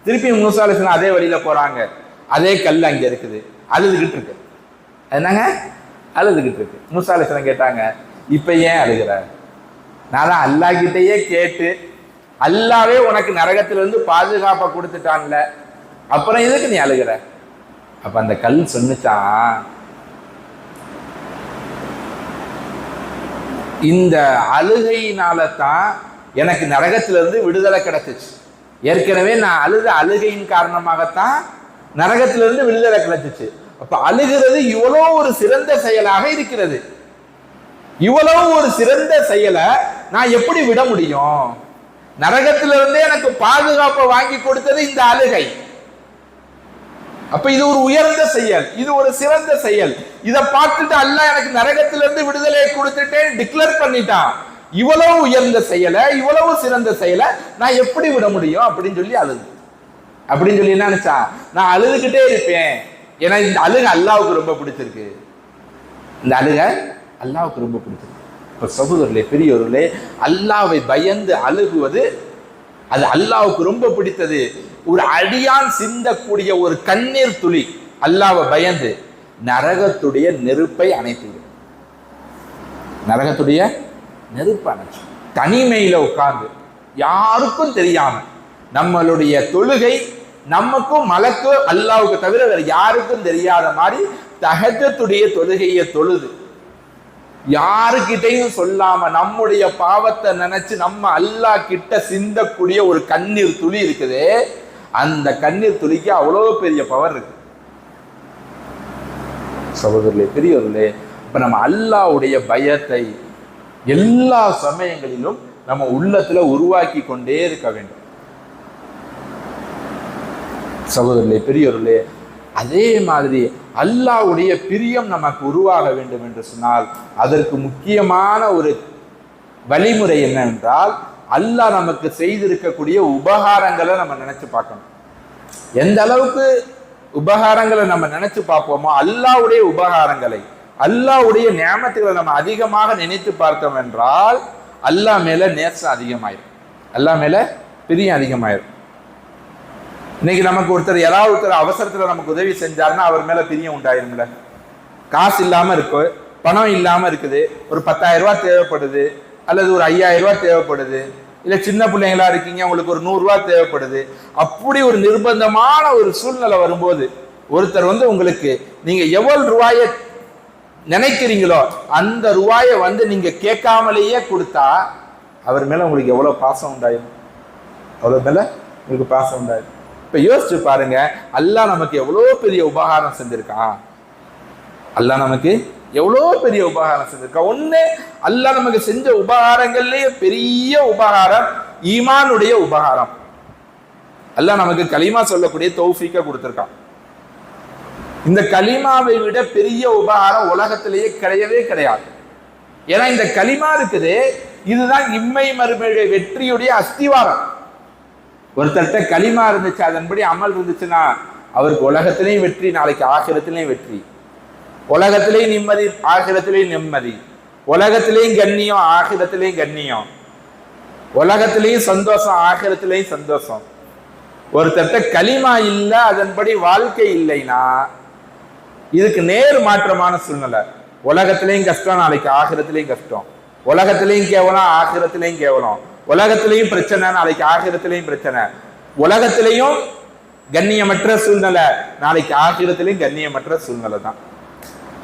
திருப்பி மூசா அலைஹிஸ்ஸலாம் அதே வழியில போறாங்க. அதே கல் அங்க இருக்குது, அழுதுகிட்டு இருக்கு. என்னங்க அழுதுகிட்டு இருக்கு. மூசா அலைஹிஸ்ஸலாம் கேட்டாங்க, இப்ப ஏன் அழுகிற? நான் தான் அல்லாஹ் கிட்டயே கேட்டு அல்லாவே உனக்கு நரகத்துல இருந்து பாதுகாப்பா கொடுத்துட்டான்ல, அப்புறம் எதுக்கு நீ அழுகிற? அப்ப அந்த கல் சொன்னுச்சான், இந்த அழுகையினால தான் எனக்கு நரகத்துல இருந்து விடுதலை கிடைச்சிச்சு. ஏற்கனவே நான் அழுகையின் காரணமாகத்தான் நரகத்துல இருந்து விடுதலை கிடைச்சிச்சு. அப்ப அழுகிறது இவ்வளவு ஒரு சிறந்த செயலாக இருக்கிறது. இவ்வளவு ஒரு சிறந்த செயலை நான் எப்படி விட முடியும்? நரகத்துல இருந்தே எனக்கு பாதுகாப்பை வாங்கி கொடுத்தது இந்த அழுகை. அப்ப இது ஒரு உயர்ந்த செயல், இது ஒரு சிறந்த செயல். இதை பார்த்துட்டு அல்லாஹ் எனக்கு நரகத்திலிருந்து விடுதலை கொடுத்துட்டேன் டிக்ளேர் பண்ணிட்டான். இவ்வளவு உயர்ந்த செயலை, இவ்வளவு சிறந்த செயலை நான் எப்படி விட முடியும் அப்படின்னு சொல்லி அழுது. அப்படின்னு சொல்லி என்ன நினைச்சா, நான் அழுதுகிட்டே இருப்பேன். ஏன்னா இந்த அழுகை அல்லாஹ்வுக்கு ரொம்ப பிடிச்சிருக்கு. இந்த அழுகை அல்லாஹ்வுக்கு ரொம்ப பிடிச்சிருக்கு. இப்ப சகோதரர்களே, பெரியவர்களே, அல்லாஹ்வை பயந்து அழுகுவது அது அல்லாஹ்வுக்கு ரொம்ப பிடித்தது. ஒரு அடியான் சிந்தக்கூடிய ஒரு கண்ணீர் துளி அல்லாஹ்வை பயந்து நரகத்துடைய நெருப்பை அணைத்துவிடும். நரகத்துடைய நெருப்பு அணைச்சு தனிமையில உட்கார்ந்து யாருக்கும் தெரியாம நம்மளுடைய தொழுகை நமக்கும் மலக்கு அல்லாஹ்வுக்கு தவிர வேற யாருக்கும் தெரியாத மாதிரி தஹஜ்ஜுடைய தொழுகையை தொழுது யாருக்கிட்டையும் சொல்லாம நம்முடைய பாவத்தை நினைச்சு நம்ம அல்லாஹ் கிட்ட சிந்தக்கூடிய ஒரு கண்ணீர் துளி இருக்குது. அந்த கண்ணீர் துளிக்கு அவ்வளவு பெரிய பவர் இருக்கு. சகோதரர்களே, பெரியவர்களே, இப்ப நம்ம அல்லாஹ்வுடைய பயத்தை எல்லா சமயங்களிலும் நம்ம உள்ளத்துல உருவாக்கி கொண்டே இருக்க வேண்டும். சகோதரர்களே, பெரியவர்களே, அதே மாதிரி அல்லாஹ்வுடைய பிரியம் நமக்கு உருவாக வேண்டும் என்று சொன்னால் அதற்கு முக்கியமான ஒரு வழிமுறை என்னவென்றால், அல்லாஹ் நமக்கு செய்திருக்கக்கூடிய உபகாரங்களை நம்ம நினைச்சு பார்க்கணும். எந்த அளவுக்கு உபகாரங்களை நம்ம நினைச்சு பார்ப்போமோ, அல்லாஹ்வுடைய உபகாரங்களை, அல்லாஹ்வுடைய நியாமத்துகளை நம்ம அதிகமாக நினைத்து பார்த்தோம் என்றால் அல்லாஹ் மேல நேசம் அதிகமாயிரும், அல்லாஹ் மேல பிரியம் அதிகமாயிரும். இன்னைக்கு நமக்கு யாராவது ஒருத்தர் அவசரத்துல நமக்கு உதவி செஞ்சாருன்னா அவர் மேல பிரியம் உண்டாயிரும்ல. காசு இல்லாம இருக்கு, பணம் இல்லாம இருக்குது, ஒரு 10,000 ரூபாய் தேவைப்படுது, அல்லது ஒரு 5,000 ரூபாய் தேவைப்படுது, இல்ல சின்ன பிள்ளைங்களா இருக்கீங்க உங்களுக்கு ஒரு 100 ரூபாய் தேவைப்படுது. அப்படி ஒரு நிர்பந்தமான ஒரு சூழ்நிலை வரும்போது ஒருத்தர் உங்களுக்கு நீங்க எவ்வளவு ரூபாயை நினைக்கிறீங்களோ அந்த ரூபாயை நீங்க கேட்காமலேயே கொடுத்தா அவர் மேல உங்களுக்கு எவ்வளவு பாசம் உண்டாயிரும், அவ்வளவு மேல உங்களுக்கு பாசம் உண்டாயிரும். இப்ப யோசிச்சு பாருங்க, அல்லாஹ் நமக்கு எவ்வளவு பெரிய உபகாரம் செஞ்சிருக்கான். அல்லாஹ் நமக்கு எவ்வளவு பெரிய உபகாரம் செஞ்சிருக்கான். ஒண்ணு, அல்லாஹ் நமக்கு செஞ்ச உபகாரங்கள்லயே பெரிய உபகாரம் ஈமானுடைய உபகாரம். அல்லாஹ் நமக்கு கலிமா சொல்லக்கூடிய தௌஃபீக்க கொடுத்துருக்கான். இந்த கலிமாவை விட பெரிய உபகாரம் உலகத்திலேயே கிடையவே கிடையாது. ஏன்னா இந்த கலிமா இருக்குது, இதுதான் இம்மை மறுமையுடைய வெற்றியுடைய அஸ்திவாரம். ஒருத்தர்கிட்ட கலிமா இருந்துச்சு, அதன்படி அமல் இருந்துச்சுன்னா அவருக்கு உலகத்திலையும் வெற்றி, நாளைக்கு ஆகிரத்திலையும் வெற்றி. உலகத்திலேயும் நிம்மதி, ஆகிரத்திலையும் நிம்மதி. உலகத்திலேயும் கண்ணியம், ஆகிரத்திலையும் கண்ணியம். உலகத்திலேயும் சந்தோஷம், ஆகிரத்திலையும் சந்தோஷம். ஒருத்தர்கிட்ட கலிமா இல்லை, அதன்படி வாழ்க்கை இல்லைன்னா இதுக்கு நேர் மாற்றமான சூழ்நிலை. உலகத்திலையும் கஷ்டம், நாளைக்கு ஆகிரத்திலையும் கஷ்டம். உலகத்திலையும் கேவலம், ஆகிரத்திலையும் கேவலம். உலகத்திலையும் பிரச்சனை, நாளைக்கு ஆகிரத்திலையும் பிரச்சனை. உலகத்திலையும் கண்ணியமற்ற சூழ்நிலை, நாளைக்கு ஆகிரத்திலையும் கண்ணியமற்ற சூழ்நிலை தான்.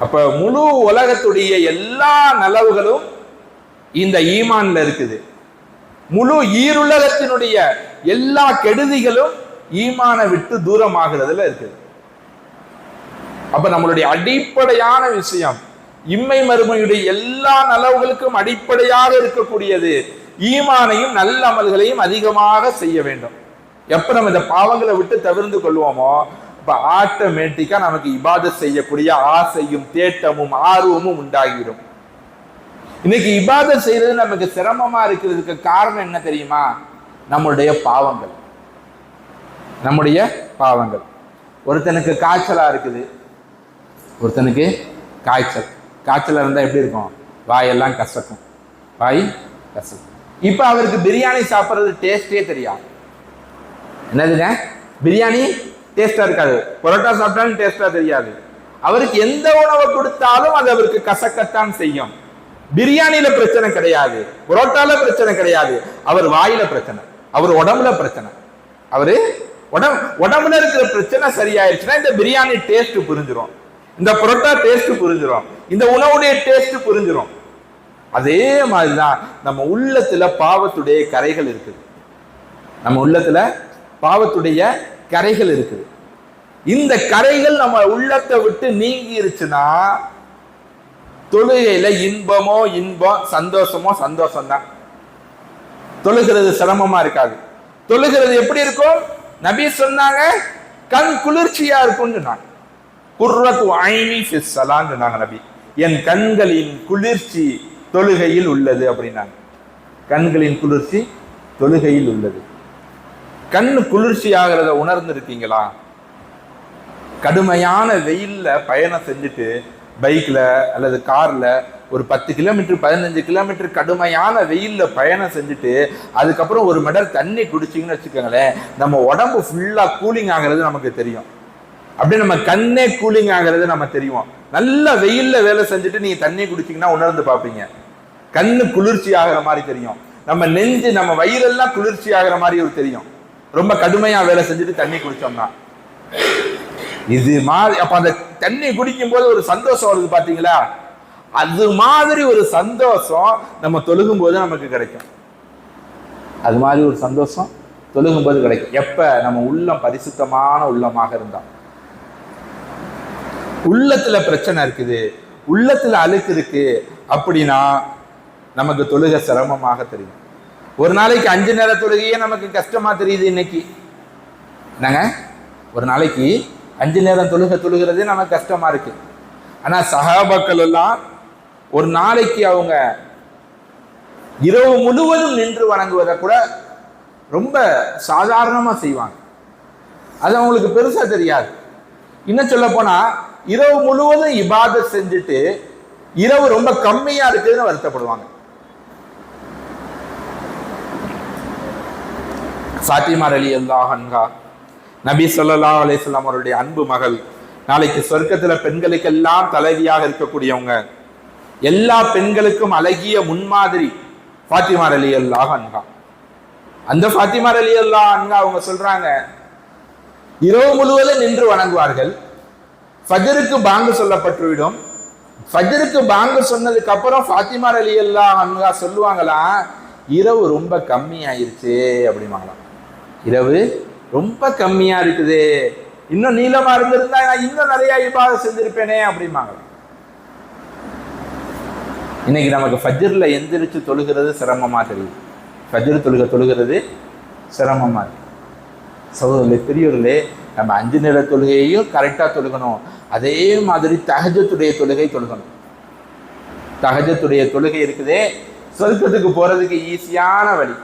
அப்ப முழு உலகத்துடைய எல்லா நலவுகளும் இந்த ஈமான்ல இருக்குது. முழு ஈருலகத்தினுடைய எல்லா கெடுதிகளும் ஈமானை விட்டு தூரமாகிறதுல இருக்குது. அப்ப நம்மளுடைய அடிப்படையான விஷயம், இம்மை மறுமையுடைய எல்லா நலவுகளுக்கும் அடிப்படையாக இருக்கக்கூடியது ஈமானையும் நல்ல அமல்களையும் அதிகமாக செய்ய வேண்டும். எப்ப நம்ம இந்த பாவங்களை விட்டு தவிர்த்து கொள்வோமோ, இப்ப ஆட்டோமேட்டிக்கா நமக்கு இபாதத் செய்யக்கூடிய ஆசையும் தேட்டமும் ஆர்வமும் உண்டாகிடும். இன்னைக்கு இபாதத் செய்யறது நமக்கு சிரமமா இருக்கிறதுக்கு காரணம் என்ன தெரியுமா? நம்முடைய பாவங்கள். நம்முடைய பாவங்கள். ஒருத்தனுக்கு காய்ச்சலா இருக்குது, ஒருத்தனுக்கு காய்ச்சல் இருந்தா எப்படி இருக்கும்? வாயெல்லாம் கசக்கும், வாய் கசக்கும். இப்ப அவருக்கு பிரியாணி சாப்பிட்றது டேஸ்டே தெரியாது. என்னதுங்க? பிரியாணி டேஸ்டா இருக்காது, பரோட்டா சாப்பிட்டாலும் டேஸ்டா தெரியாது. அவருக்கு எந்த உணவை கொடுத்தாலும் அது அவருக்கு கசக்கத்தான் செய்யும். பிரியாணியில பிரச்சனை கிடையாது, பரோட்டால பிரச்சனை கிடையாது, அவர் வாயில பிரச்சனை, அவர் உடம்புல பிரச்சனை. அவரு உடம்புல இருக்கிற பிரச்சனை சரியாயிருச்சுன்னா இந்த பிரியாணி டேஸ்ட் புரிஞ்சிடும், இந்த பரோட்டா டேஸ்ட் புரிஞ்சிடும், இந்த உணவுடைய டேஸ்ட் புரிஞ்சிடும். அதே மாதிரிதான் நம்ம உள்ளத்துல பாவத்துடைய கரைகள் இருக்குது. நம்ம உள்ளத்துல பாவத்துடைய கரைகள் இருக்குது. இந்த கரைகள் நம்ம உள்ளத்தை விட்டு நீங்கிருச்சுன்னா தொழுகையில இன்பமோ இன்பம், சந்தோஷமோ சந்தோஷம் தான். தொழுகிறது சிரமமா இருக்காது. தொழுகிறது எப்படி இருக்கும்? நபி சொன்னாங்க, கண் குளிர்ச்சியா இருக்கும்னு சொன்னாங்க. குர்ரத்து ஐனி ஃபிஸ் ஸலான்னு சொன்னாங்க நபி. என் கண்களின் குளிர்ச்சி தொழுகையில் உள்ளது அப்படின்னாங்க. கண்களின் குளிர்ச்சி தொழுகையில் உள்ளது. கண்ணு குளிர்ச்சி ஆகிறத உணர்ந்து இருக்கீங்களா? கடுமையான வெயில்ல பயணம் செஞ்சுட்டு பைக்ல அல்லது கார்ல ஒரு 10 கிலோமீட்டர் 15 கிலோமீட்டர் கடுமையான வெயில்ல பயணம் செஞ்சுட்டு அதுக்கப்புறம் ஒரு மடல் தண்ணி குடிச்சிங்கன்னு வச்சுக்கோங்களேன், நம்ம உடம்பு ஃபுல்லா கூலிங் ஆகிறது நமக்கு தெரியும். அப்படியே நம்ம கண்ணே கூலிங் ஆகிறது நம்ம தெரியும். நல்ல வெயில்ல வேலை செஞ்சுட்டு நீங்க தண்ணி குடிச்சிங்கன்னா உணர்ந்து பார்ப்பீங்க, கண்ணு குளிர்ச்சி ஆகிற மாதிரி தெரியும். நம்ம நெஞ்சு, நம்ம வயிறெல்லாம் குளிர்ச்சி ஆகிற மாதிரி ஒரு தெரியும், ரொம்ப கடுமையா வேலை செஞ்சுட்டு தண்ணி குடிச்சோம்னா. இது மாதிரி அப்ப அந்த தண்ணி குடிக்கும் போது ஒரு சந்தோஷம் வருது பாத்தீங்களா? அது மாதிரி ஒரு சந்தோஷம் நம்ம தொழுகும் போது நமக்கு கிடைக்கும். அது மாதிரி ஒரு சந்தோஷம் தொழுகும் போது கிடைக்கும். எப்ப நம்ம உள்ளம் பரிசுத்தமான உள்ளமாக இருந்தா. உள்ளத்துல பிரச்சனை இருக்குது, உள்ளத்துல அழுக்கு இருக்கு அப்படின்னா நமக்கு தொழுகை சிரமமாக தெரியும். ஒரு நாளைக்கு 5 நேர தொழுகையே நமக்கு கஷ்டமா தெரியுது. இன்னைக்கு என்னங்க, ஒரு நாளைக்கு 5 நேரம் தொழுகிறதே நமக்கு கஷ்டமா இருக்கு. ஆனா சஹாபாக்கள் எல்லாம் ஒரு நாளைக்கு அவங்க இரவு முழுவதும் நின்று வணங்குவதை கூட ரொம்ப சாதாரணமா செய்வாங்க. அது அவங்களுக்கு பெருசா தெரியாது. இன்னும் சொல்ல போனா இரவு முழுவதும் இபாதத் செஞ்சுட்டு இரவு ரொம்ப கம்மியா இருக்குதுன்னு வருத்தப்படுவாங்க. ஃபாத்திமா ரலியல்லாஹு அன்ஹா, நபி ஸல்லல்லாஹு அலைஹி வஸல்லம் அவருடைய அன்பு மகள், நாளைக்கு சொர்க்கத்துல பெண்களுக்கெல்லாம் தலைவியாக இருக்கக்கூடியவங்க, எல்லா பெண்களுக்கும் அழகிய முன்மாதிரி ஃபாத்திமா ரலியல்லாஹு அன்ஹா. அந்த ஃபாத்திமா ரலியல்லாஹு அன்ஹா அவங்க சொல்றாங்க, இரவு முழுவதும் நின்று வணங்குவார்கள். ஃபஜ்ருக்கு பாங்கு சொல்லப்பட்டுவிடும். ஃபஜ்ருக்கு பாங்கு சொன்னதுக்கு அப்புறம் ஃபாத்திமா ரலியல்லாஹு அன்ஹா சொல்லுவாங்களா, இரவு ரொம்ப கம்மி ஆயிருச்சு அப்படிமாங்களாம். இரவு ரொம்ப கம்மியா இருக்குது, இன்னும் நீளமா இருந்திருந்தா இன்னும் நிறைய இபாதத் செஞ்சிருப்பேனே அப்படிமாங்க. இன்னைக்கு நமக்கு ஃபஜ்ர்ல எந்திரிச்சு தொழுகிறது சிரமமா தெரியுது. ஃபஜ்ர் தொழுகிறது சிரமமா இருக்கு. சகோதரர்களே, பெரியவர்களே, நம்ம 5 நேர தொழுகையையும் கரெக்டாக தொழுகணும். அதே மாதிரி தஹஜ்ஜுடைய தொழுகை தொழுகணும். தஹஜ்ஜுடைய தொழுகை இருக்குதே, சொர்க்கத்துக்கு போறதுக்கு ஈஸியான வழி.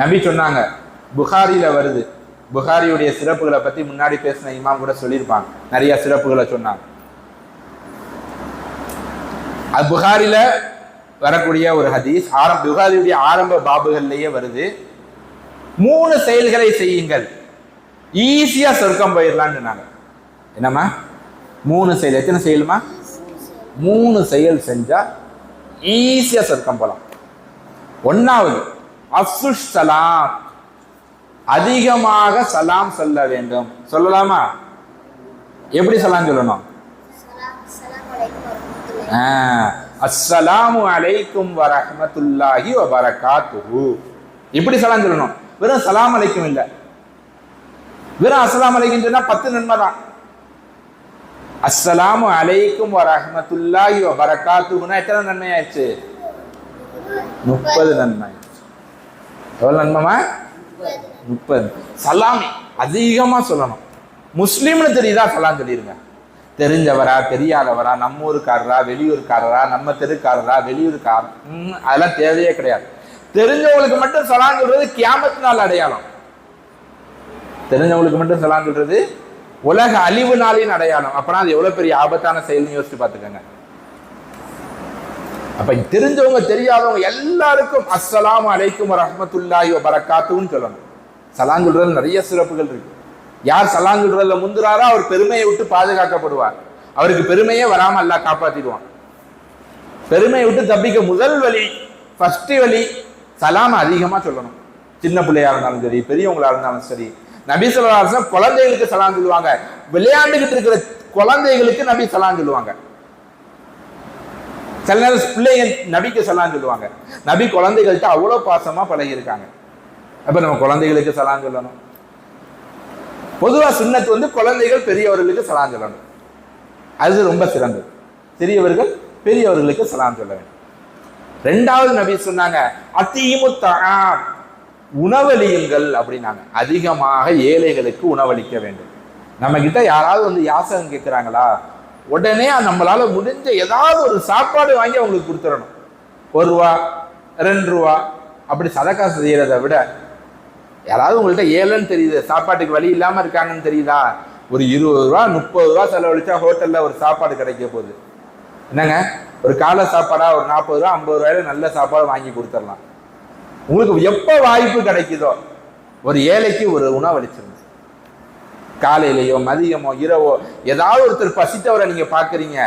நபி சொன்னாங்க, புகாரியில் வருது. புகாரியுடைய சிறப்புகளை பற்றி முன்னாடி பேசின இமாம் கூட சொல்லியிருப்பாங்க, நிறைய சிறப்புகளை சொன்னாங்க. அது புகாரில வரக்கூடிய ஒரு ஹதீஸ். புகாரியுடைய ஆரம்ப பாபுகள்லேயே வருது. 3 செயல்களை செய்யுங்கள், ஈஸியா சொர்க்கம் போயிடலான்னு சொன்னாங்க. என்னம்மா 3 செயல்? எத்தனை செயலுமா? 3 செயல் செஞ்சா ஈஸியா சொர்க்கம் போகலாம். 1வது அஃசுஷ் சலாம், அதிகமாக சலாம் சொல்ல வேண்டும். சொல்லலாமா? எப்படி சலாம் சொல்லணும்? அஸ்ஸலாமு அலைக்கும் வரஹ்மத்துல்லாஹி வபரகாத்துஹு. இப்படி சலாம் சொல்லணும். வெறும் சலாம் அலைக்கும் இல்லை, வெறும் அஸ்ஸலாமு அலைக்கும் சொன்னா 10 நன்மை தான். அஸ்ஸலாமு அலைக்கும் வரஹ்மத்துல்லாஹி வபரகாத்துஹுனா எத்தனை நன்மை ஆயிடுச்சு? 30 நன்மை. எவ்வளவு நன்மைமா? 30. சலாம் அதிகமா சொல்லணும். முஸ்லீம்னு தெரியுதா சலாம் சொல்லிருங்க. தெரிஞ்சவரா தெரியாதவரா, நம்ம ஊருக்காரரா வெளியூருக்காரரா, நம்ம தெருக்காரரா வெளியூருக்காரர், அதெல்லாம் தேவையே கிடையாது. தெரிஞ்சவங்களுக்கு மட்டும் சலாம் சொல்றது கியாமத் நாள் அடையாளம். தெரிஞ்சவங்களுக்கு மட்டும் சலாம் சொல்றது உலக அழிவு நாளின் அடையாளம். அப்பனா அது எவ்வளவு பெரிய ஆபத்தான செயல்னு யோசிச்சு பார்த்துக்கோங்க. அப்ப தெரிஞ்சவங்க தெரியாதவங்க எல்லாருக்கும் அஸ்ஸலாமு அலைக்கும் வரஹ்மத்துல்லாஹி வபரகாத்துஹுன்னு சொல்லணும். சலாம் சொல்றதுல நிறைய சிறப்புகள் இருக்கு. யார் சலாம் சொல்றதுல முந்துறாரோ அவர் பெருமையை விட்டு பாதுகாக்கப்படுவார். அவருக்கு பெருமையே வராம அல்லாஹ் காப்பாத்திடுவான். பெருமையை விட்டு தப்பிக்க முதல் வழி, ஃபர்ஸ்ட் வழி, சலாம் அதிகமா சொல்லணும். சின்ன பிள்ளையா இருந்தாலும் சரி, பெரியவங்களா இருந்தாலும் சரி. நபி ஸல்லல்லாஹு அலைஹி வஸல்லம் குழந்தைகளுக்கு சலாம் சொல்லுவாங்க. விளையாண்டுகிட்டு இருக்கிற குழந்தைகளுக்கு நபி சலாம் சொல்லுவாங்க. சில நேரம் பிள்ளைங்க நபிக்கு சலாம் சொல்லுவாங்க. நபி குழந்தைகள்கிட்ட அவ்வளவு பாசமா பழகி இருக்காங்க. அப்ப நம்ம குழந்தைகளுக்கு சலாம் சொல்லணும். பொதுவா சுன்னத்து குழந்தைகள் பெரியவர்களுக்கு சலாம் சொல்லணும். அது ரொம்ப சிறந்தது. சிறியவர்கள் பெரியவர்களுக்கு சலாம் சொல்ல வேண்டும். 2வது நபி சொன்னாங்க, அத்தீமு தஆம், உணவளியுங்கள் அப்படின்னாங்க. அதிகமாக ஏழைகளுக்கு உணவளிக்க வேண்டும். நம்ம கிட்ட யாராவது யாசகம் கேட்கிறாங்களா, உடனே நம்மளால முடிஞ்ச ஏதாவது ஒரு சாப்பாடு வாங்கி அவங்களுக்கு கொடுத்துடணும். 1 ரூபா 2 ரூபா அப்படி சதக்கா செய்யறதை விட, யாராவது உங்கள்கிட்ட ஏழைன்னு தெரியுது, சாப்பாட்டுக்கு வழி இல்லாம இருக்காங்கன்னு தெரியுதா, ஒரு 20 ரூபா 30 ரூபா செலவழிச்சா ஹோட்டல்ல ஒரு சாப்பாடு கிடைக்க போகுது. என்னங்க, ஒரு காலை சாப்பாடா ஒரு 40 ரூபா 50 ரூபாயில நல்ல சாப்பாடு வாங்கி கொடுத்துடலாம். உங்களுக்கு எப்ப வாய்ப்பு கிடைக்குதோ ஒரு ஏழைக்கு ஒரு உணவளிச்சிருங்க. காலையிலையோ மதியமோ இரவோ ஏதாவது ஒருத்தர் பசித்தவரை நீங்க பாக்குறீங்க,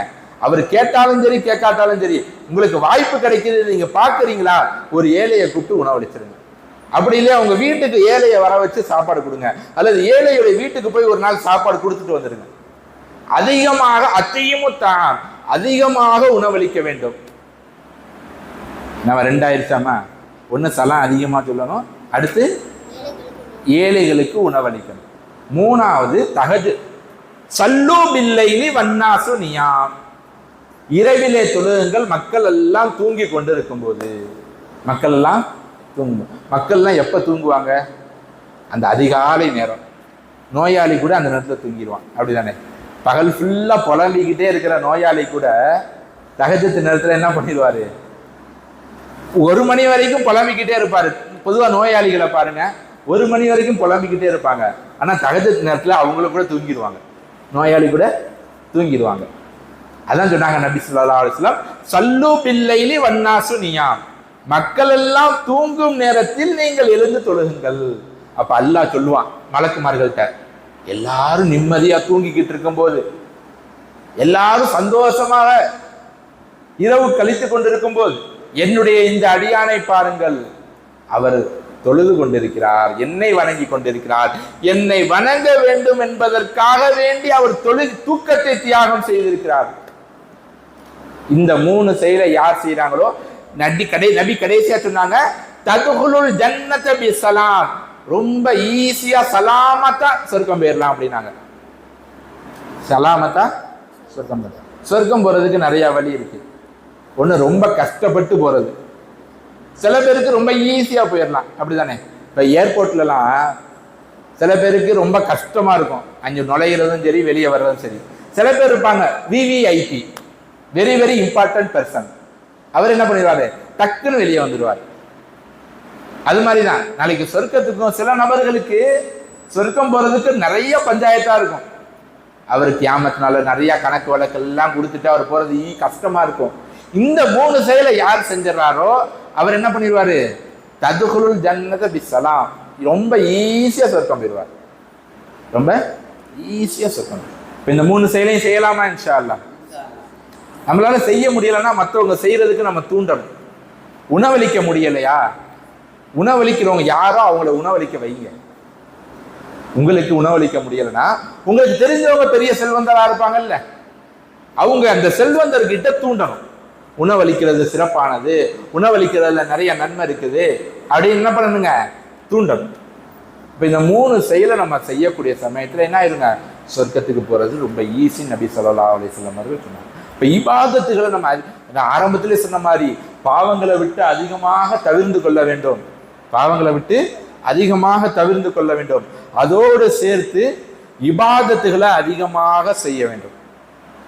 அவர் கேட்டாலும் சரி கேட்காட்டாலும் சரி, உங்களுக்கு வாய்ப்பு கிடைக்குது நீங்க பாக்குறீங்களா, ஒரு ஏழையை கூப்பிட்டு உணவளிச்சிருங்க. அப்படி இல்லையா உங்க வீட்டுக்கு ஏழையை வர வச்சு சாப்பாடு கொடுங்க, அல்லது ஏழையுடைய வீட்டுக்கு போய் ஒரு நாள் சாப்பாடு கொடுத்துட்டு வந்துருங்க. அதிகமாக அத்தையும் தான் அதிகமாக உணவளிக்க வேண்டும். நம்ம 2 ஆயிடுச்சாமா? 1 சலாம் அதிகமா சொல்லணும், அடுத்து ஏழைகளுக்கு உணவளிக்கணும். 3வது தஹஜ்ஜுத், சல்லூ பில்லைலி வன்னாசு நியாம், இரவிலே தொழுகுங்கள் மக்கள் எல்லாம் தூங்கி கொண்டு இருக்கும்போது. மக்கள் எல்லாம் தூங்கும். மக்கள்லாம் எப்ப தூங்குவாங்க? அந்த அதிகாலை நேரம். நோயாளி கூட அந்த நேரத்தில் தூங்கிடுவான், அப்படிதானே? பகல் ஃபுல்லா புலம்பிக்கிட்டே இருக்கிற நோயாளி கூட தஹஜ்ஜுத் நேரத்தில் என்ன பண்ணிடுவாரு? 1 மணி வரைக்கும் புலம்பிக்கிட்டே இருப்பாரு. பொதுவா நோயாளிகளை பாருங்க, 1 மணி வரைக்கும் புலம்பிக்கிட்டே இருப்பாங்க. ஆனா தஹஜ்ஜுத் நேரத்தில் அவங்களும் கூட தூங்கிடுவாங்க, நோயாளி கூட தூங்கிடுவாங்க. அதான் சொன்னாங்க நபி ஸல்லல்லாஹு அலைஹி வஸல்லம், சல்லூ பில்லைலி வன்னாசு நியாம், மக்கள் எல்லாம் தூங்கும் நேரத்தில் நீங்கள் எழுந்து தொழுகுங்கள். அப்ப அல்லாஹ் சொல்லுவான் மலக்குமார்கள்ட்ட, எல்லாரும் நிம்மதியா தூங்கிக்கிட்டு இருக்கும் போது, எல்லாரும் சந்தோஷமாக இரவு கழித்து கொண்டிருக்கும் போது, என்னுடைய இந்த அடியானை பாருங்கள், அவர் தொழுது கொண்டிருக்கிறார், என்னை வணங்கி கொண்டிருக்கிறார், என்னை வணங்க வேண்டும் என்பதற்காக வேண்டி அவர் தூக்கத்தை தியாகம் செய்திருக்கிறார். இந்த 3 செயலை யார் செய்யறாங்களோ, நபி கடைசியா சொன்னாங்க, ததுகுலுல் ஜன்னத பிஸலாம், ரொம்ப ஈஸியா சலாமத்தா சொர்க்கம் போயிடலாம் அப்படின்னாங்க. சலாமத்தா சொர்க்கம் போறதுக்கு நிறைய வழி இருக்கு. ஒண்ணு ரொம்ப கஷ்டப்பட்டு போறது, சில பேருக்கு ரொம்ப ஈஸியா போயிடலாம், அப்படிதானே? இப்ப ஏர்போர்ட்லாம் சில பேருக்கு ரொம்ப கஷ்டமா இருக்கும் அங்கே நுழைகிறதும் சரி வெளியே வர்றதும் சரி. சில பேர் இருப்பாங்க VVIP, very very important person. அவர் என்ன பண்ணிடுவாரு, டக்குன்னு வெளியே வந்துடுவார். அது மாதிரிதான் நாளைக்கு சொர்க்கத்துக்கும் சில நபர்களுக்கு சொர்க்கம் போறதுக்கு நிறைய பஞ்சாயத்தா இருக்கும். அவர் கியாமத்தினால நிறைய கணக்கு வழக்கு எல்லாம் கொடுத்துட்டு அவர் போறது கஷ்டமா இருக்கும். இந்த 3 செயலை யார் செஞ்சிடறாரோ அவர் என்ன பண்ணிடுவாரு, ததுகுலுல் ஜன்னத பிஸ்ஸலாம், ரொம்ப ஈஸியா சொர்க்கம் போயிடுவார். ரொம்ப ஈஸியா சொர்க்கம். இப்போ இந்த 3 செயலையும் செய்யலாமா இன்ஷா அல்லாஹ்? நம்மளால செய்ய முடியலைன்னா மற்றவங்க செய்யறதுக்கு நம்ம தூண்டணும். உணவளிக்க முடியலையா, உணவளிக்கிறவங்க யாரோ அவங்கள உணவளிக்க வைங்க. உங்களுக்கு உணவளிக்க முடியலைன்னா உங்களுக்கு தெரிஞ்சவங்க பெரிய செல்வந்தரா இருப்பாங்கல்ல, அவங்க அந்த செல்வந்தர்கிட்ட தூண்டணும். உணவளிக்கிறது சிறப்பானது, உணவளிக்கிறதுல நிறைய நன்மை இருக்குது அப்படின்னு என்ன பண்ணணுங்க, தூண்டணும். இப்போ இந்த 3 செயலை நம்ம செய்யக்கூடிய சமயத்தில் என்ன ஆயிருங்க, சொர்க்கத்துக்கு போறது ரொம்ப ஈஸி. நபி ஸல்லல்லாஹு அலைஹி வஸல்லம் அவர்கள் சொன்னாங்க. இப்போ இபாதத்துகளை நம்ம ஆரம்பத்திலே சொன்ன மாதிரி பாவங்களை விட்டு அதிகமாக தவிர்ந்து கொள்ள வேண்டும், பாவங்களை விட்டு அதிகமாக தவிர்ந்து கொள்ள வேண்டும். அதோடு சேர்த்து இபாதத்துகளை அதிகமாக செய்ய வேண்டும்.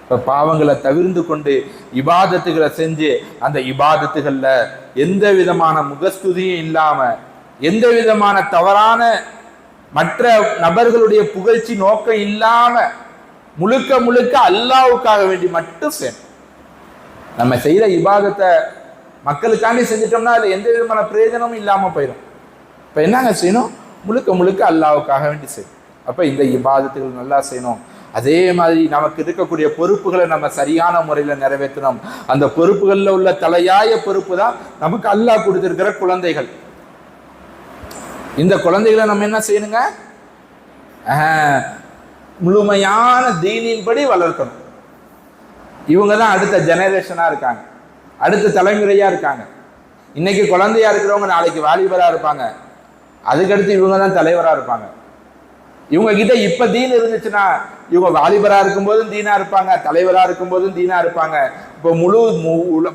இப்போ பாவங்களை தவிர்ந்து கொண்டு இபாதத்துகளை செஞ்சு அந்த இபாதத்துகளில் எந்த விதமான முகஸ்துதியும் இல்லாம, எந்த விதமான தவறான மற்ற நபர்களுடைய புகழ்ச்சி நோக்கம் இல்லாம முழுக்க முழுக்க அல்லாஹ்வுக்காக வேண்டி மட்டும் செய்யணும். நம்ம செய்யற இபாதத்தை மக்களுக்காண்டி செஞ்சிட்டோம்னா அதுல எந்த விதமான பிரயோஜனமும் இல்லாம போயிடும். இப்போ என்னங்க செய்யணும், முழுக்க முழுக்க அல்லாஹ்வுக்காக வேண்டி செய்யணும். அப்போ இந்த இபாதத்துகள் நல்லா செய்யணும். அதே மாதிரி நமக்கு இருக்கக்கூடிய பொறுப்புகளை நம்ம சரியான முறையில் நிறைவேற்றணும். அந்த பொறுப்புகளில் உள்ள தலையாய பொறுப்பு தான் நமக்கு அல்லாஹ் கொடுத்திருக்கிற குழந்தைகள். இந்த குழந்தைகளை நம்ம என்ன செய்யணுங்க, முழுமையான தீனின்படி வளர்க்கணும். இவங்க தான் அடுத்த ஜெனரேஷனாக இருக்காங்க, அடுத்த தலைமுறையாக இருக்காங்க. இன்னைக்கு குழந்தையா இருக்கிறவங்க நாளைக்கு வாலிபராக இருப்பாங்க, அதுக்கடுத்து இவங்க தான் தலைவராக இருப்பாங்க. இவங்க கிட்ட இப்ப தீன் இருந்துச்சுன்னா இவங்க வாலிபராக இருக்கும்போதும் தீனா இருப்பாங்க, தலைவராக இருக்கும்போதும் தீனா இருப்பாங்க. இப்போ முழு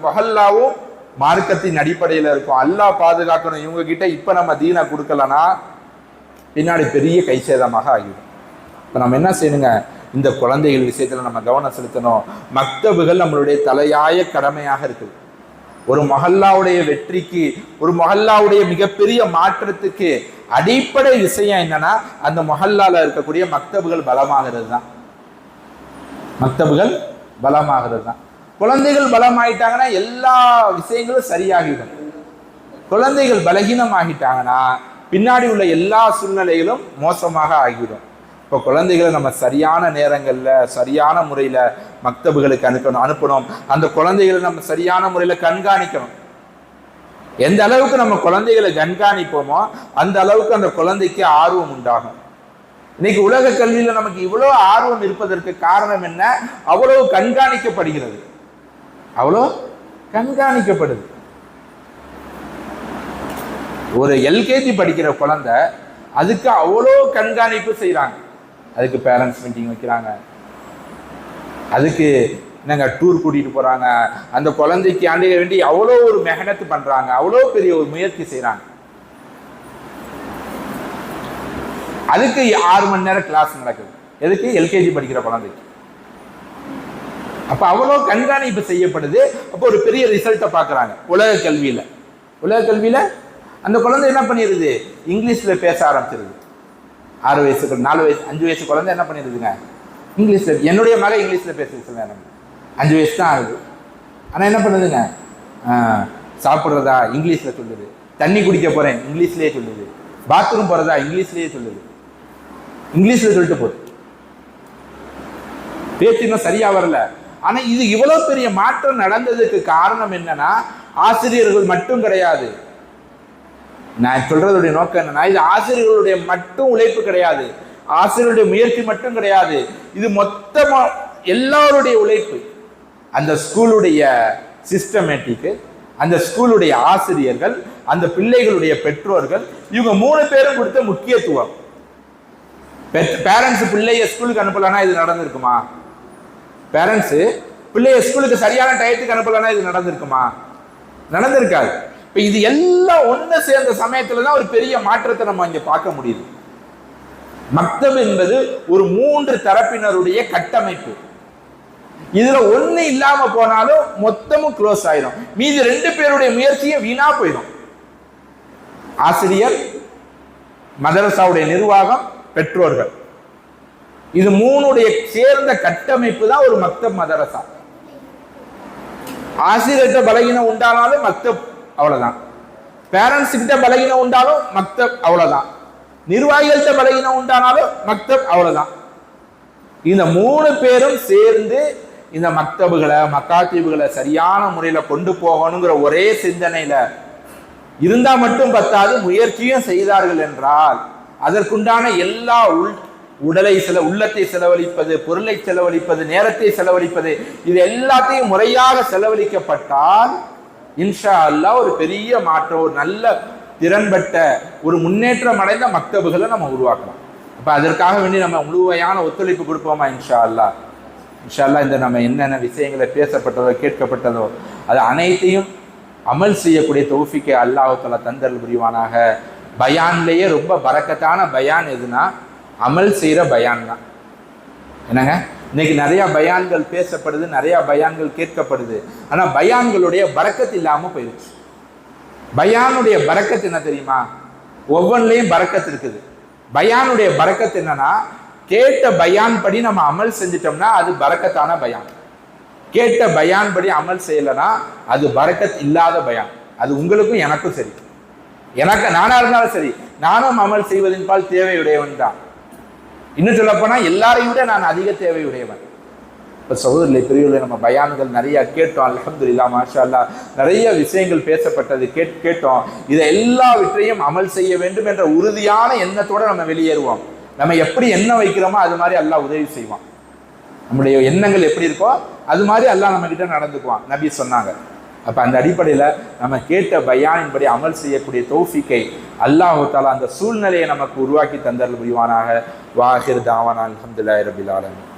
மஹல்லாவும் மார்க்கத்தின் அடிப்படையில் இருக்கும். அல்லாஹ் பாதுகாக்கணும். இவங்க கிட்ட இப்ப நம்ம தீனை கொடுக்கலன்னா பின்னாடி பெரிய கைசேதமாக ஆகிடும். இப்போ நம்ம என்ன செய்யணுங்க, இந்த குழந்தைகள் விஷயத்துல நம்ம கவனம் செலுத்தணும். மக்தபுகள் நம்மளுடைய தலையாய கடமையாக இருக்குது. ஒரு மஹல்லாவுடைய வெற்றிக்கு, ஒரு மஹல்லாவுடைய மிகப்பெரிய மாற்றத்துக்கு அடிப்படை விஷயம் என்னன்னா அந்த மஹல்லால இருக்கக்கூடிய மக்தபுகள் பலமாகிறது தான். மக்தபுகள் பலமாகிறது தான். குழந்தைகள் பலமாயிட்டாங்கன்னா எல்லா விஷயங்களும் சரியாகிடும். குழந்தைகள் பலகீனம் ஆகிட்டாங்கன்னா பின்னாடி உள்ள எல்லா சூழ்நிலைகளும் மோசமாக ஆகிடும். இப்போ குழந்தைகளை நம்ம சரியான நேரங்களில் சரியான முறையில் மக்தபுகளுக்கு அனுப்பணும். அந்த குழந்தைகளை நம்ம சரியான முறையில் கண்காணிக்கணும். எந்த அளவுக்கு நம்ம குழந்தைகளை கண்காணிப்போமோ அந்த அளவுக்கு அந்த குழந்தைக்கு ஆர்வம் உண்டாகும். இன்னைக்கு உலக கல்வியில் நமக்கு இவ்வளோ ஆர்வம் இருப்பதற்கு காரணம் என்ன, அவ்வளவு கண்காணிக்கப்படுகிறது, அவ்வளோ கண்காணிக்கப்படுது. ஒரு எல்கேஜி படிக்கிற குழந்தை அதுக்கு அவ்வளோ கண்காணிப்பு செய்கிறாங்க. அதுக்கு பேரண்ட்ஸ் மீட்டிங் வைக்கிறாங்க, அதுக்கு என்னங்க டூர் கூட்டிகிட்டு போகிறாங்க, அந்த குழந்தைக்கு ஆண்டிக வேண்டி அவ்வளோ ஒரு மெஹனத்து பண்ணுறாங்க, அவ்வளோ பெரிய ஒரு முயற்சி செய்கிறாங்க. அதுக்கு 6 மணி நேரம் கிளாஸ் நடக்குது. எதுக்கு, எல்கேஜி படிக்கிற குழந்தைக்கு. அப்போ அவ்வளோ கண்காணிப்பு செய்யப்படுது. அப்போ ஒரு பெரிய ரிசல்ட்டை பார்க்குறாங்க. உலக கல்வியில் அந்த குழந்தை என்ன பண்ணிடுது, இங்கிலீஷில் பேச ஆரம்பிச்சிருது. 6 வயசு 4 வயசு 5 வயசு குழந்தை என்ன பண்ணிடுதுங்க, இங்கிலீஷில். என்னுடைய மகன் இங்கிலீஷில் பேசுறது எனக்கு 5 வயசு தான் ஆகுது. ஆனால் என்ன பண்ணுதுங்க, சாப்பிட்றதா இங்கிலீஷில் சொல்லுது, தண்ணி குடிக்க போகிறேன் இங்கிலீஷ்லேயே சொல்லுது, பாத்ரூம் போகிறதா இங்கிலீஷ்லேயே சொல்லுது, இங்கிலீஷில் சொல்லிட்டு போகுது. பேச்சு இன்னும் சரியா வரல. ஆனால் இது இவ்வளோ பெரிய மாற்றம் நடந்ததுக்கு காரணம் என்னன்னா ஆசிரியர்கள் மட்டும் கிடையாது. நான் சொல்றதுடைய நோக்கம் என்னன்னா, இது ஆசிரியர்களுடைய மட்டும் உழைப்பு கிடையாது, ஆசிரியருடைய முயற்சி மட்டும் கிடையாது, இது மொத்தமா எல்லாருடைய உழைப்பு. அந்த ஸ்கூலுடைய சிஸ்டமேட்டிக்கு, அந்த ஸ்கூலுடைய ஆசிரியர்கள், அந்த பிள்ளைகளுடைய பெற்றோர்கள், இவங்க 3 பேரும் கொடுத்த முக்கியத்துவம். பேரண்ட்ஸ் பிள்ளைய ஸ்கூலுக்கு அனுப்பலன்னா இது நடந்திருக்குமா? பேரண்ட்ஸ் பிள்ளைய ஸ்கூலுக்கு சரியான டயத்துக்கு அனுப்பலன்னா இது நடந்திருக்குமா? நடந்திருக்காது. இப்போ இது எல்லாம் ஒன்று சேர்ந்த சமயத்தில் தான் ஒரு பெரிய மாற்றத்தை நம்ம இங்கே பார்க்க முடியுது. மக்தப் என்பது ஒரு 3 தரப்பினருடைய கட்டமைப்பு. இதுல ஒண்ணு இல்லாம போனாலும் மொத்தமும் க்ளோஸ் ஆயிடும். மீதி 2 பேருடைய முயற்சியும் வீணா போயிடும். ஆசிரியர், மதரசாவுடைய நிர்வாகம், பெற்றோர்கள், இது 3 சேர்ந்த கட்டமைப்பு தான் ஒரு மக்தப் மதரசா. ஆசிரியர்கிட்ட பலகீனம் உண்டானாலும் மக்தப் அவ்வளவுதான், பேரண்ட்ஸ் கிட்ட பலகீனம் உண்டாலும் மக்தப் அவ்வளவுதான், நிர்வாகிகள்கிட்ட பலகீனம் உண்டானாலும் மக்தப் அவ்வளவுதான். இந்த 3 பேரும் சேர்ந்து இந்த மக்தபுகளை, மக்காத்தீபுகளை சரியான முறையில கொண்டு போகணுங்கிற ஒரே சிந்தனையில இருந்தா மட்டும் பத்தாது, முயற்சியும் செய்தார்கள் என்றால் அதற்குண்டான எல்லா உடலை உள்ளத்தை செலவழிப்பது, பொருளை செலவழிப்பது, நேரத்தை செலவழிப்பது, இது எல்லாத்தையும் முறையாக செலவழிக்கப்பட்டால் இன்ஷா அல்லாஹ் ஒரு பெரிய மாற்றம், ஒரு நல்ல திறன்பட்ட ஒரு முன்னேற்றம் அடைந்த மக்தபுகளை நம்ம உருவாக்கலாம். அப்ப அதற்காக வேண்டி நம்ம முழுமையான ஒத்துழைப்பு கொடுப்போமா? இன்ஷா அல்லாஹ். இன்ஷா அல்லாஹ் இந்த நம்ம என்னென்ன விஷயங்களை பேசப்பட்டதோ கேட்கப்பட்டதோ அது அனைத்தையும் அமல் செய்யக்கூடிய தௌஃபீக்கை அல்லாஹ் தஆலா தந்தருள் புரிவானாக. பயான்லேயே ரொம்ப பரக்கத்தான பயான் எதுனா அமல் செய்கிற பயான் தான். என்னங்க, இன்னைக்கு நிறைய பயான்கள் பேசப்படுது, நிறைய பயான்கள் கேட்கப்படுது. ஆனா பயான்களுடைய பரக்கத்து இல்லாம போயிடுச்சு. பயானுடைய பரக்கத்து என்ன தெரியுமா? ஒவ்வொன்றிலையும் பரக்கத்து இருக்குது. பயானுடைய பரக்கத்து என்னன்னா, கேட்ட பயான் படி நம்ம அமல் செஞ்சிட்டோம்னா அது பரக்கத்தான பயான். கேட்ட பயான் படி அமல் செய்யலைன்னா அது பரக்கத் இல்லாத பயான். அது உங்களுக்கும் எனக்கும் சரி, எனக்கு நானா இருந்தாலும் சரி, நானும் அமல் செய்வதன் பால் தேவையுடையவன் தான். இன்னும் சொல்ல போனா எல்லாரையும் விட நான் அதிக தேவையுடையவன். இப்ப சகோதரர்களை, பெரியவர்களை, நம்ம பயான்கள் நிறைய கேட்டோம். அல்ஹம்துலில்லாஹ், மாஷா அல்லாஹ், நிறைய விஷயங்கள் பேசப்பட்டது கேட்டோம். இதை எல்லாவற்றையும் அமல் செய்ய வேண்டும் என்ற உறுதியான எண்ணத்தோட நம்ம வெளியேறுவோம். நம்ம எப்படி எண்ணம் வைக்கிறோமோ அது மாதிரி அல்லாஹ் உதவி செய்வான். நம்முடைய எண்ணங்கள் எப்படி இருக்கோ அது மாதிரி அல்லாஹ் நம்ம கிட்ட நடந்துக்குவான், நபி சொன்னாங்க. அப்ப அந்த அடிப்படையில நம்ம கேட்ட பயானின்படி அமல் செய்யக்கூடிய தௌஃபீக்கை அல்லாஹ் தஆலா அந்த சூழ்நிலையை நமக்கு உருவாக்கி தந்தருள் புரிவானாக. வாஹிர் தாவானா அல்ஹம்துலில்லாஹி ரப்பில் ஆலமீன்.